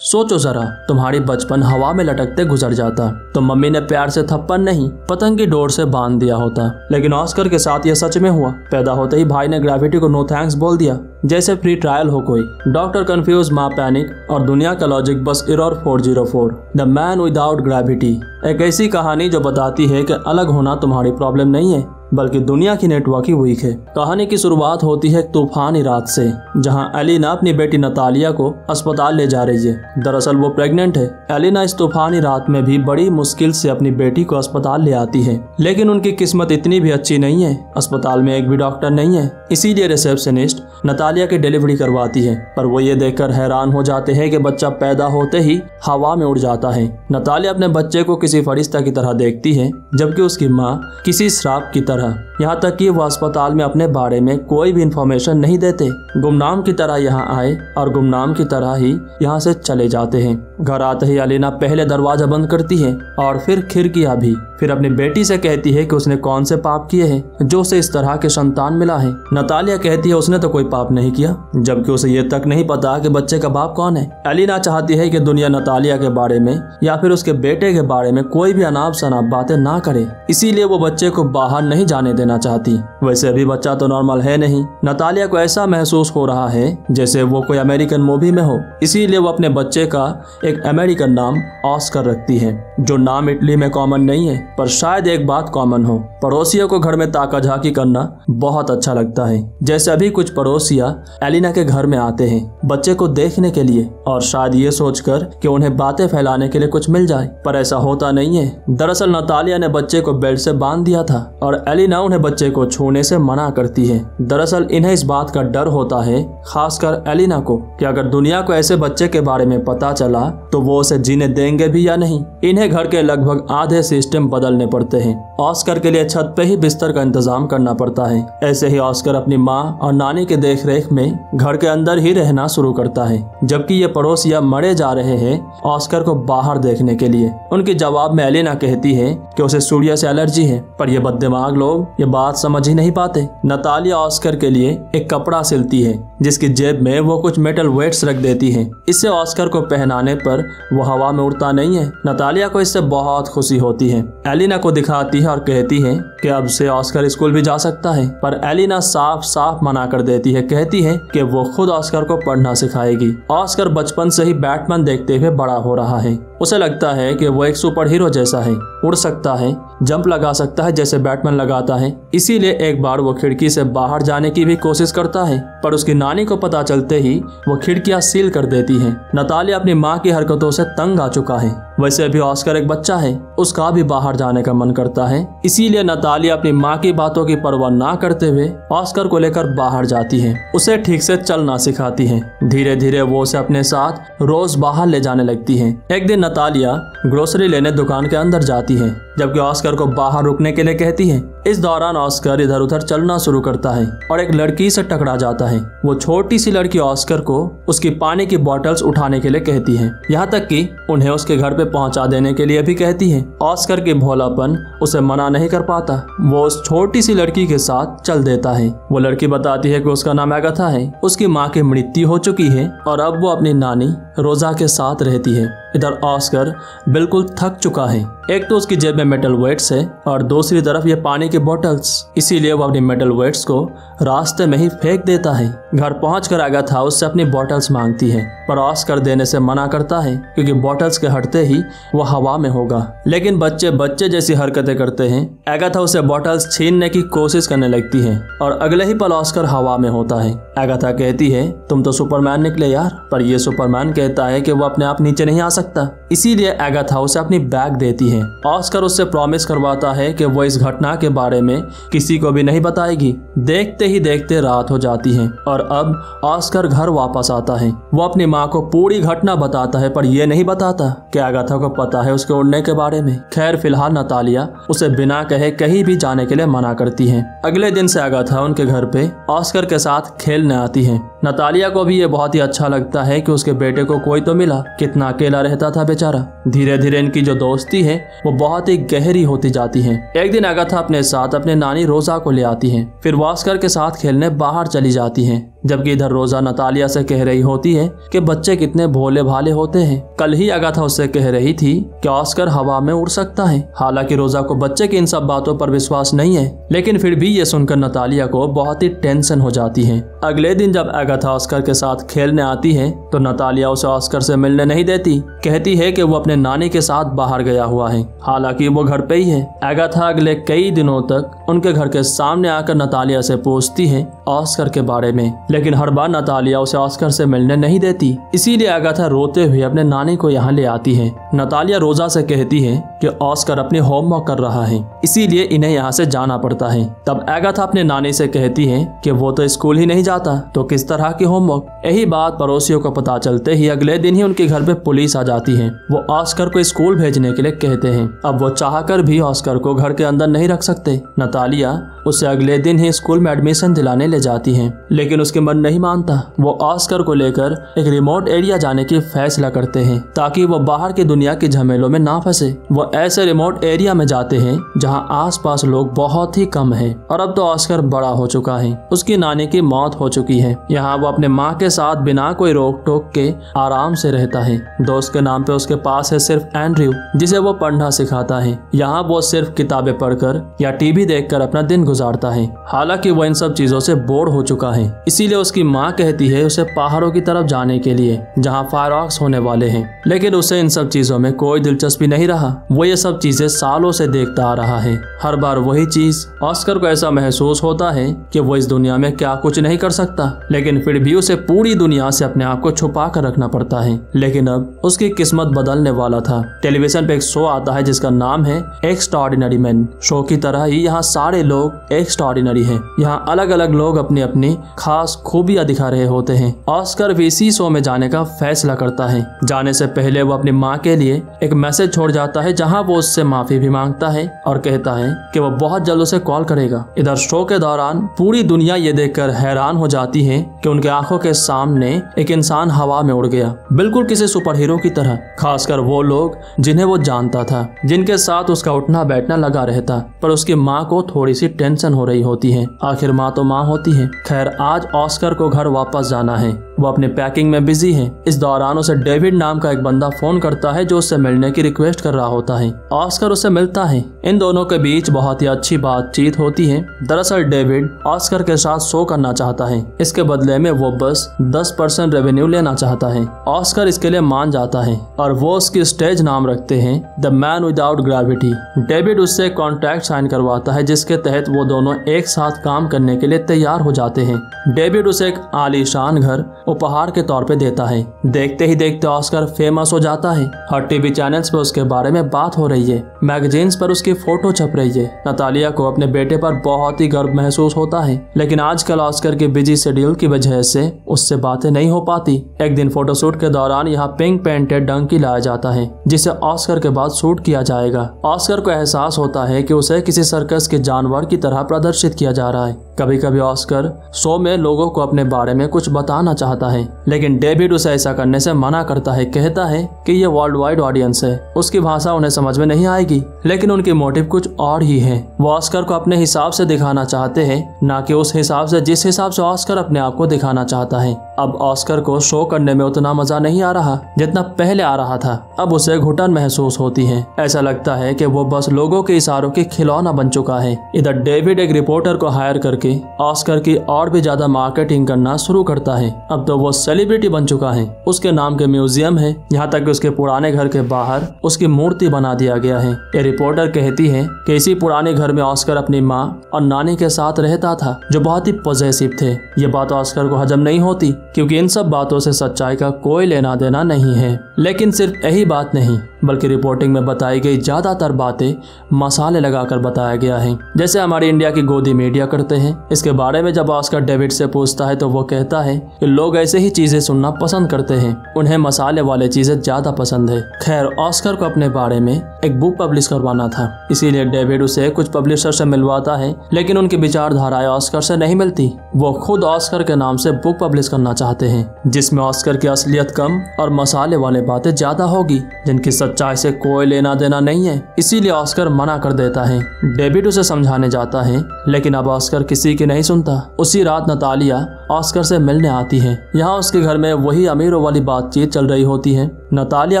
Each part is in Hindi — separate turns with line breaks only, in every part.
सोचो जरा, तुम्हारी बचपन हवा में लटकते गुजर जाता तो मम्मी ने प्यार से थप्पड़ नहीं पतंग की डोर से बांध दिया होता। लेकिन ऑस्कर के साथ यह सच में हुआ। पैदा होते ही भाई ने ग्रेविटी को नो थैंक्स बोल दिया, जैसे फ्री ट्रायल हो कोई। डॉक्टर कंफ्यूज, माँ पैनिक और दुनिया का लॉजिक बस error 404। The man without gravity, एक ऐसी कहानी जो बताती है कि अलग होना तुम्हारी प्रॉब्लम नहीं है बल्कि दुनिया की नेटवर्क ही वीक है। कहानी की शुरुआत होती है एक तूफानी रात से, जहां एलिना अपनी बेटी नतालिया को अस्पताल ले जा रही है। दरअसल वो प्रेग्नेंट है। एलिना इस तूफानी रात में भी बड़ी मुश्किल से अपनी बेटी को अस्पताल ले आती है, लेकिन उनकी किस्मत इतनी भी अच्छी नहीं है। अस्पताल में एक भी डॉक्टर नहीं है, इसीलिए रिसेप्शनिस्ट नतालिया की डिलीवरी करवाती है। पर वो ये देखकर हैरान हो जाते हैं कि बच्चा पैदा होते ही हवा में उड़ जाता है। नतालिया अपने बच्चे को किसी फरिश्ता की तरह देखती है, जबकि उसकी माँ किसी श्राप की तरह। यहाँ तक कि वो अस्पताल में अपने बारे में कोई भी इंफॉर्मेशन नहीं देते। गुमनाम की तरह यहाँ आए और गुमनाम की तरह ही यहाँ से चले जाते हैं। घर आते ही एलिना पहले दरवाजा बंद करती है और फिर खिड़कियां भी। फिर अपनी बेटी से कहती है कि उसने कौन से पाप किए हैं जो उसे इस तरह के संतान मिला है। नतालिया कहती है उसने तो कोई पाप नहीं किया, जबकि उसे ये तक नहीं पता कि बच्चे का बाप कौन है। एलिना चाहती है कि दुनिया नतालिया के बारे में या फिर उसके बेटे के बारे में कोई भी अनाप शनाप बातें ना करे, इसीलिए वो बच्चे को बाहर नहीं जाने देना चाहती। वैसे अभी बच्चा तो नॉर्मल है नहीं। नतालिया को ऐसा महसूस हो रहा है जैसे वो कोई अमेरिकन मूवी में हो, इसीलिए वो अपने बच्चे का एक अमेरिकन नाम ऑस्कर रखती है, जो नाम इटली में कॉमन नहीं है। पर शायद एक बात कॉमन हो, पड़ोसियों को घर में ताका झाकी करना बहुत अच्छा लगता है। जैसे अभी कुछ पड़ोसिया एलिना के घर में आते हैं बच्चे को देखने के लिए, और शायद ये सोचकर कि उन्हें बातें फैलाने के लिए कुछ मिल जाए, पर ऐसा होता नहीं है। दरअसल नतालिया ने बच्चे को बेल्ट से बांध दिया था और एलिना उन्हें बच्चे को छूने से मना करती है। दरअसल इन्हें इस बात का डर होता है, खासकर एलिना को, कि अगर दुनिया को ऐसे बच्चे के बारे में पता चला तो वो उसे जीने देंगे भी या नहीं। इन्हें घर के लगभग आधे सिस्टम बदलने पड़ते हैं। ऑस्कर के लिए छत पे ही बिस्तर का इंतजाम करना पड़ता है। ऐसे ही ऑस्कर अपनी माँ और नानी के देख रेख में घर के अंदर ही रहना शुरू करता है, जबकि ये पड़ोसिया मरे जा रहे हैं ऑस्कर को बाहर देखने के लिए। उनके जवाब में एलिना कहती है कि उसे सूर्य से एलर्जी है, पर ये बददिमाग लोग ये बात समझ ही नहीं पाते। नतालिया ऑस्कर के लिए एक कपड़ा सिलती है, जिसकी जेब में वो कुछ मेटल वेट्स रख देती है। इससे ऑस्कर को पहनाने पर वो हवा में उड़ता नहीं है। नतालिया को इससे बहुत खुशी होती है। एलिना को दिखाती है और कहती है कि अब से ऑस्कर स्कूल भी जा सकता है, पर एलिना साफ साफ मना कर देती है। कहती है कि वो खुद ऑस्कर को पढ़ना सिखाएगी। ऑस्कर बचपन से ही बैटमैन देखते हुए बड़ा हो रहा है। उसे लगता है कि वो एक सुपर हीरो जैसा है, उड़ सकता है, जंप लगा सकता है जैसे बैटमैन लगाता है। इसीलिए एक बार वो खिड़की से बाहर जाने की भी कोशिश करता है, पर उसकी नानी को पता चलते ही वो खिड़कियां सील कर देती है। नतालिया अपनी माँ की हरकतों से तंग आ चुका है। वैसे भी ऑस्कर एक बच्चा है, उसका भी बाहर जाने का मन करता है। इसीलिए नतालिया अपनी माँ की बातों की परवाह ना करते हुए ऑस्कर को लेकर बाहर जाती है। उसे ठीक से चलना सिखाती है। धीरे धीरे वो उसे अपने साथ रोज बाहर ले जाने लगती है। एक दिन नतालिया ग्रोसरी लेने दुकान के अंदर जाती है, जबकि ऑस्कर को बाहर रुकने के लिए कहती है। इस दौरान ऑस्कर इधर उधर चलना शुरू करता है और एक लड़की से टकरा जाता है। वो छोटी सी लड़की ऑस्कर को उसकी पानी की बोतल्स उठाने के लिए कहती है, यहाँ तक कि उन्हें उसके घर पे पहुंचा देने के लिए भी कहती है। ऑस्कर की भोलापन उसे मना नहीं कर पाता। वो उस छोटी सी लड़की के साथ चल देता है। वो लड़की बताती है कि उसका नाम एगाथा है, उसकी माँ की मृत्यु हो चुकी है और अब वो अपनी नानी रोजा के साथ रहती है। इधर ऑस्कर बिल्कुल थक चुका है। एक तो उसकी जेब में मेटल वेट्स है और दूसरी तरफ ये पानी की बोतल्स, इसीलिए वो अपनी मेटल वेट्स को रास्ते में ही फेंक देता है। घर पहुंचकर एगाथा उससे अपनी बोतल्स मांगती है, पर ऑस्कर देने से मना करता है, क्योंकि बोतल्स के हटते ही वो हवा में होगा। लेकिन बच्चे जैसी हरकतें करते हैं। एगाथा उसे बोतल्स छीनने की कोशिश करने लगती है और अगले ही पल ऑस्कर हवा में होता है। एगाथा कहती है, तुम तो सुपरमैन निकले यार, पर ये सुपरमैन कहता है कि वो अपने आप नीचे नहीं आ सकता। इसीलिए एगाथा उसे अपनी बैग देती है। ऑस्कर उससे प्रॉमिस करवाता है कि वो इस घटना के बारे में किसी को भी नहीं बताएगी। देखते ही देखते रात हो जाती है और अब ऑस्कर घर वापस आता है। वो अपनी माँ को पूरी घटना बताता है, पर यह नहीं बताता कि एगाथा को पता है उसके उड़ने के बारे में। खैर फिलहाल नतालिया उसे बिना कहे कहीं भी जाने के लिए मना करती है। अगले दिन से एगाथा उनके घर पे ऑस्कर के साथ खेलने आती है। नतालिया को भी ये बहुत ही अच्छा लगता है कि उसके बेटे को कोई तो मिला, कितना अकेला रहता था बेचारा। धीरे धीरे इनकी जो दोस्ती है वो बहुत ही गहरी होती जाती है। एक दिन एगाथा अपने साथ अपने नानी रोजा को ले आती है। फिर वो ऑस्कर के साथ खेलने बाहर चली जाती है। जबकि इधर रोजा नतालिया से कह रही होती है कि बच्चे कितने भोले भाले होते हैं। कल ही अगाथा उससे कह रही थी कि ऑस्कर हवा में उड़ सकता है। हालांकि रोजा को बच्चे की इन सब बातों पर विश्वास नहीं है, लेकिन फिर भी ये सुनकर नतालिया को बहुत ही टेंशन हो जाती है। अगले दिन जब अगाथा ऑस्कर के साथ खेलने आती है तो नतालिया उसे ऑस्कर से मिलने नहीं देती, कहती है कि वो अपने नानी के साथ बाहर गया हुआ है। हालांकि वो घर पे ही है। अगाथा अगले कई दिनों तक उनके घर के सामने आकर नतालिया से पूछती है ऑस्कर के बारे में, लेकिन हर बार नतालिया उसे ऑस्कर से मिलने नहीं देती। इसीलिए अगाथा रोते हुए अपने नानी को यहाँ ले आती है। नतालिया रोजा से कहती है कि ऑस्कर अपनी होमवर्क कर रहा है, इसीलिए इन्हें यहाँ से जाना पड़ता है। तब अगाथा अपने नानी से कहती है कि वो तो स्कूल ही नहीं जाता तो किस तरह की होमवर्क। यही बात पड़ोसियों को पता चलते ही अगले दिन ही उनके घर पे पुलिस आ जाती है। वो ऑस्कर को स्कूल भेजने के लिए कहते हैं। अब वो चाहकर भी ऑस्कर को घर के अंदर नहीं रख सकते। नतालिया उसे अगले दिन ही स्कूल में एडमिशन दिलाने ले जाती है, लेकिन उसके मन नहीं मानता। वो ऑस्कर को लेकर एक रिमोट एरिया जाने की फैसला करते हैं ताकि वो बाहर की दुनिया के झमेलों में ना फंसे। वो ऐसे रिमोट एरिया में जाते हैं जहाँ आसपास लोग बहुत ही कम हैं। और अब तो ऑस्कर बड़ा हो चुका है, उसकी नानी की मौत हो चुकी है। यहाँ वो अपने माँ के साथ बिना कोई रोक टोक के आराम से रहता है। दोस्त के नाम पे उसके पास है सिर्फ एंड्रयू, जिसे वो पढ़ना सिखाता है। यहाँ वो सिर्फ किताबें पढ़कर या टीवी देखकर अपना दिन गुजारता है। हालांकि वो इन सब चीजों से बोर हो चुका है, इसीलिए उसकी माँ कहती है उसे पहाड़ों की तरफ जाने के लिए जहाँ फायरवर्क्स होने वाले हैं। लेकिन उसे इन सब चीजों में कोई दिलचस्पी नहीं रहा। वो ये सब चीजें सालों से देखता आ रहा है, हर बार वही चीज। ऑस्कर को ऐसा महसूस होता है कि वो इस दुनिया में क्या कुछ नहीं कर सकता, लेकिन फिर भी उसे पूरी दुनिया से अपने आप को छुपा कर रखना पड़ता है। लेकिन अब उसकी किस्मत बदलने वाला था। टेलीविजन पे एक शो आता है जिसका नाम है एक्स्ट्राऑर्डिनरी मैन। शो की तरह ही यहाँ सारे लोग एक्स्ट्राऑर्डिनरी हैं। यहाँ अलग अलग लोग अपनी अपनी खास खूबियां दिखा रहे होते हैं। ऑस्कर भी इसी शो में जाने का फैसला करता है। जाने से पहले वो अपनी माँ के लिए एक मैसेज छोड़ जाता है जहाँ वो उससे माफी भी मांगता है और कहता है कि वो बहुत जल्द उसे कॉल करेगा। इधर शो के दौरान पूरी दुनिया ये देखकर हैरान हो जाती है कि उनके आंखों के सामने एक इंसान हवा में उड़ गया, बिल्कुल किसी सुपर हीरो की तरह। खासकर वो लोग जिन्हें वो जानता था, जिनके साथ उसका उठना बैठना लगा रहता। पर उसकी माँ को थोड़ी सी टेंशन हो रही होती है। आखिर माँ तो माँ होती है। खैर, आज ऑस्कर को घर वापस जाना है। वो अपने पैकिंग में बिजी है। इस दौरान उसे डेविड नाम का एक बंदा फोन करता है जो उससे मिलने की रिक्वेस्ट कर रहा होता है। ऑस्कर उससे मिलता है। इन दोनों के बीच बहुत ही अच्छी बातचीत होती है। दरअसल डेविड ऑस्कर के साथ शो करना चाहता है। इसके बदले में वो बस 10% रेवेन्यू लेना चाहता है। ऑस्कर इसके लिए मान जाता है और वो उसकी स्टेज नाम रखते हैं the man without gravity. David उससे कॉन्ट्रैक्ट साइन करवाता है जिसके तहत वो दोनों एक साथ काम करने के लिए तैयार हो जाते हैं। डेविड उसे एक आलीशान घर उपहार के तौर पे देता है। देखते ही देखते ऑस्कर फेमस हो जाता है। हर टीवी चैनल्स पे उसके बारे में बात हो रही है। मैगजीन्स पर उसकी फोटो छप रही है। नतालिया को अपने बेटे पर बहुत ही गर्व महसूस होता है, लेकिन आजकल ऑस्कर के बिजी शेड्यूल की वजह से उससे बातें नहीं हो पाती। एक दिन फोटोशूट के दौरान यहाँ पिंक पेंटेड डंकी लाया जाता है जिसे ऑस्कर के बाद शूट किया जाएगा। ऑस्कर को एहसास होता है कि उसे किसी सर्कस के जानवर की तरह प्रदर्शित किया जा रहा है। कभी कभी ऑस्कर शो में लोगों को अपने बारे में कुछ बताना चाहता है, लेकिन डेविड उसे ऐसा करने से मना करता है। कहता है कि ये वर्ल्ड वाइड ऑडियंस है, उसकी भाषा उन्हें समझ में नहीं आएगी। लेकिन उनकी मोटिव कुछ और ही है। वो ऑस्कर को अपने हिसाब से दिखाना चाहते हैं, ना कि उस हिसाब से जिस हिसाब से ऑस्कर अपने आप को दिखाना चाहता है। अब ऑस्कर को शो करने में उतना मजा नहीं आ रहा जितना पहले आ रहा था। अब उसे घुटन महसूस होती है। ऐसा लगता है कि वो बस लोगों के इशारों की खिलौना बन चुका है। इधर डेविड एक रिपोर्टर को हायर करके ऑस्कर की और भी ज्यादा मार्केटिंग करना शुरू करता है। अब तो वो सेलिब्रिटी बन चुका है। उसके नाम के म्यूजियम है, यहाँ तक कि उसके पुराने घर के बाहर उसकी मूर्ति बना दिया गया है। ये रिपोर्टर कहती है कि इसी पुराने घर में ऑस्कर अपनी माँ और नानी के साथ रहता था जो बहुत ही पॉजिटिव थे। ये बात ऑस्कर को हजम नहीं होती क्योंकि इन सब बातों से सच्चाई का कोई लेना देना नहीं है। लेकिन सिर्फ यही बात नहीं, बल्कि रिपोर्टिंग में बताई गई ज्यादातर बातें मसाले लगाकर बताया गया है, जैसे हमारे इंडिया की गोदी मीडिया करते हैं। इसके बारे में जब ऑस्कर डेविड से पूछता है तो वो कहता है कि लोग ऐसे ही चीजें सुनना पसंद करते हैं, उन्हें मसाले वाले चीजें ज्यादा पसंद है। खैर, ऑस्कर को अपने बारे में एक बुक पब्लिश करवाना था, इसीलिए डेविड उसे कुछ पब्लिशर से मिलवाता है, लेकिन उनकी विचारधाराएं ऑस्कर से नहीं मिलती। वो खुद ऑस्कर के नाम से बुक पब्लिश करना चाहते हैं जिसमें ऑस्कर की असलियत कम और मसाले वाले बातें ज्यादा होगी, जिनकी सच्चाई से कोई लेना देना नहीं है। इसीलिए ऑस्कर मना कर देता है। डेविड उसे समझाने जाता है, लेकिन अब ऑस्कर किसी की नहीं सुनता। उसी रात नतालिया ऑस्कर से मिलने आती है। यहाँ उसके घर में वही अमीरों वाली बातचीत चल रही होती है। नतालिया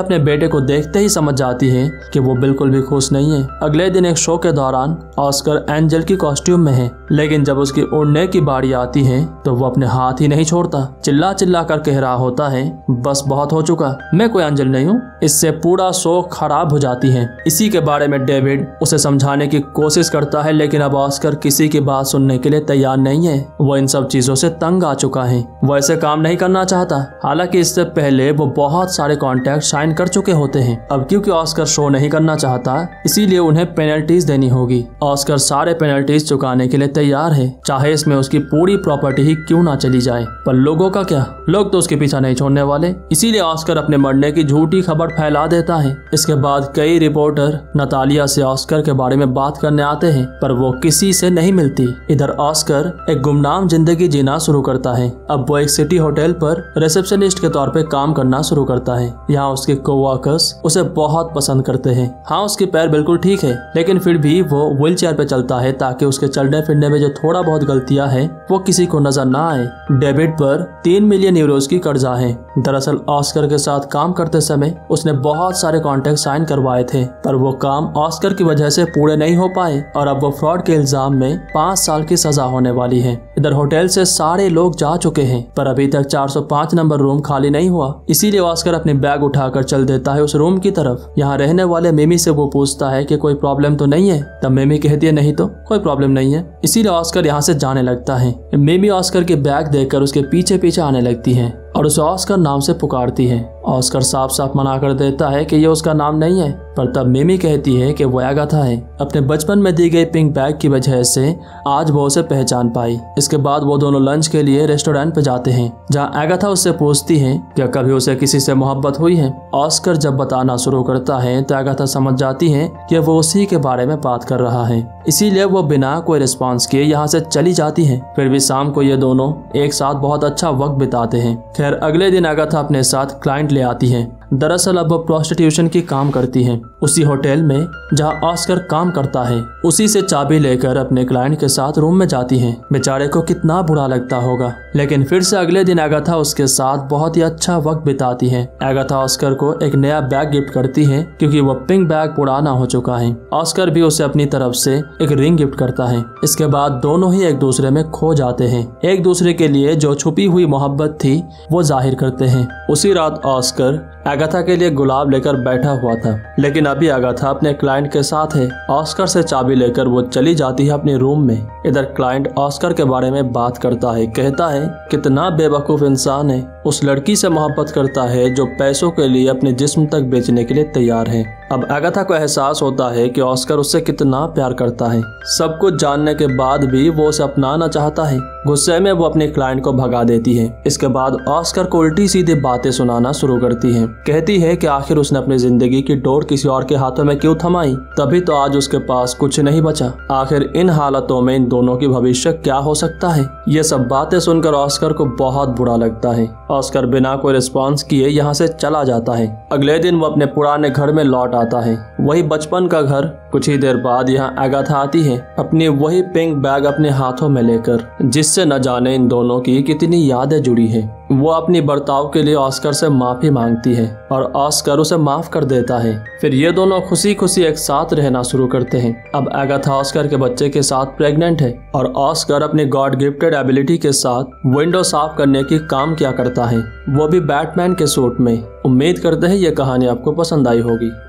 अपने बेटे को देखते ही समझ जाती है कि वो बिल्कुल भी खुश नहीं है। अगले दिन एक शो के दौरान ऑस्कर एंजल की कॉस्ट्यूम में है, लेकिन जब उसकी उड़ने की बारी आती है तो वो अपने हाथ ही नहीं छोड़ता। चिल्ला चिल्ला कर कह रहा होता है, बस बहुत हो चुका, मैं कोई एंजल नहीं हूँ। इससे पूरा शो खराब हो जाती है। इसी के बारे में डेविड उसे समझाने की कोशिश करता है, लेकिन अब ऑस्कर किसी की बात सुनने के लिए तैयार नहीं है। वो इन सब चीजों से तंग आ चुका है। वो ऐसे काम नहीं करना चाहता। हालांकि इससे पहले वो बहुत सारे कॉन्ट्रैक्ट साइन कर चुके होते हैं। अब क्योंकि ऑस्कर शो नहीं करना चाहता, इसीलिए उन्हें पेनल्टीज देनी होगी। ऑस्कर सारे पेनल्टीज चुकाने के लिए तैयार है, चाहे इसमें उसकी पूरी प्रॉपर्टी ही क्यों ना चली जाए। पर लोगों का क्या, लोग तो उसके पीछा नहीं छोड़ने वाले। इसीलिए ऑस्कर अपने मरने की झूठी खबर फैला देता है। इसके बाद कई रिपोर्टर नतालिया से ऑस्कर के बारे में बात करने आते हैं, पर वो किसी से नहीं मिलती। इधर ऑस्कर एक गुमनाम जिंदगी जीना शुरू करता है। अब वो एक सिटी होटल पर रिसेप्शनिस्ट के तौर पे काम करना शुरू करता है। यहाँ उसके कोवर्कर्स उसे बहुत पसंद करते हैं। हाँ, उसके पैर बिल्कुल ठीक है, लेकिन फिर भी वो व्हील चेयर पे चलता है ताकि उसके चलने फिरने में जो थोड़ा बहुत गलतियां हैं वो किसी को नजर ना आए। डेविड पर 3 मिलियन यूरोज की कर्जा है। दरअसल ऑस्कर के साथ काम करते समय उसने बहुत सारे कॉन्ट्रैक्ट साइन करवाए थे, पर वो काम ऑस्कर की वजह से पूरे नहीं हो पाए और अब वो फ्रॉड के इल्जाम में 5 साल की सजा होने वाली है। इधर होटल से सारे लोग जा चुके हैं, पर अभी तक 405 नंबर रूम खाली नहीं हुआ। इसीलिए ऑस्कर अपनी बैग उठाकर चल देता है उस रूम की तरफ। यहाँ रहने वाले मिमी से वो पूछता है कि कोई प्रॉब्लम तो नहीं है। तब मिमी कहती है, नहीं तो कोई प्रॉब्लम नहीं है। इसीलिए ऑस्कर यहाँ से जाने लगता है। मिमी ऑस्कर की बैग देखकर उसके पीछे पीछे आने लगती है और उसे ऑस्कर नाम से पुकारती है। ऑस्कर साफ साफ मना कर देता है कि ये उसका नाम नहीं है, पर तब मिमी कहती है कि वो एगाथा है। अपने बचपन में दी गई पिंक बैग की वजह से आज वो उसे पहचान पाई। इसके बाद वो दोनों लंच के लिए रेस्टोरेंट पे जाते हैं, जहाँ एगाथा उससे पूछती है कि कभी उसे किसी से मोहब्बत हुई है। ऑस्कर जब बताना शुरू करता है तो एगाथा समझ जाती है कि वो उसी के बारे में बात कर रहा है। इसीलिए वो बिना कोई रिस्पॉन्स किए यहाँ से चली जाती है। फिर भी शाम को ये दोनों एक साथ बहुत अच्छा वक्त बिताते हैं। खैर, अगले दिन एगाथा अपने साथ क्लाइंट ले आती है। दरअसल अब वो प्रोस्टिट्यूशन की काम करती है, उसी होटल में जहां ऑस्कर काम करता है। उसी से चाबी लेकर अपने क्लाइंट के साथ रूम में जाती है। बेचारे को कितना बुरा लगता होगा, लेकिन फिर से अगले दिन एगाथा उसके साथ बहुत ही अच्छा वक्त बिताती है। एगाथा ऑस्कर को एक नया बैग गिफ्ट करती है क्योंकि वो पिंक बैग पुराना हो चुका है। ऑस्कर भी उसे अपनी तरफ से एक रिंग गिफ्ट करता है। इसके बाद दोनों ही एक दूसरे में खो जाते हैं। एक दूसरे के लिए जो छुपी हुई मोहब्बत थी वो जाहिर करते हैं। उसी रात ऑस्कर एगाथा के लिए गुलाब लेकर बैठा हुआ था, लेकिन अभी एगाथा अपने क्लाइंट के साथ है। ऑस्कर से चाबी लेकर वो चली जाती है अपने रूम में। इधर क्लाइंट ऑस्कर के बारे में बात करता है, कहता है कितना बेवकूफ इंसान है, उस लड़की से मोहब्बत करता है जो पैसों के लिए अपने जिस्म तक बेचने के लिए तैयार है। अब एगाथा को एहसास होता है कि ऑस्कर उससे कितना प्यार करता है। सब कुछ जानने के बाद भी वो उसे अपनाना चाहता है। गुस्से में वो अपने क्लाइंट को भगा देती है। इसके बाद ऑस्कर को उल्टी सीधी बातें सुनाना शुरू करती है। कहती है कि आखिर उसने अपनी जिंदगी की डोर किसी और के हाथों में क्यों थमाई, तभी तो आज उसके पास कुछ नहीं बचा। आखिर इन हालातों में इन दोनों की भविष्य क्या हो सकता है। ये सब बातें सुनकर ऑस्कर को बहुत बुरा लगता है। ऑस्कर बिना कोई रिस्पॉन्स किए यहाँ से चला जाता है। अगले दिन वो अपने पुराने घर में लौट आता है, वही बचपन का घर। कुछ ही देर बाद यहाँ एगाथा आती है, अपनी वही पिंक बैग अपने हाथों में लेकर, जिससे न जाने इन दोनों की कितनी यादें जुड़ी है। वो अपनी बर्ताव के लिए ऑस्कर से माफी मांगती है और ऑस्कर उसे माफ कर देता है। फिर ये दोनों खुशी खुशी एक साथ रहना शुरू करते हैं। अब एगाथा ऑस्कर के बच्चे के साथ प्रेग्नेंट है और ऑस्कर अपनी गॉड गिफ्टेड एबिलिटी के साथ विंडो साफ करने की काम किया करता है, वो भी बैटमैन के सूट में। उम्मीद करते हैं ये कहानी आपको पसंद आई होगी।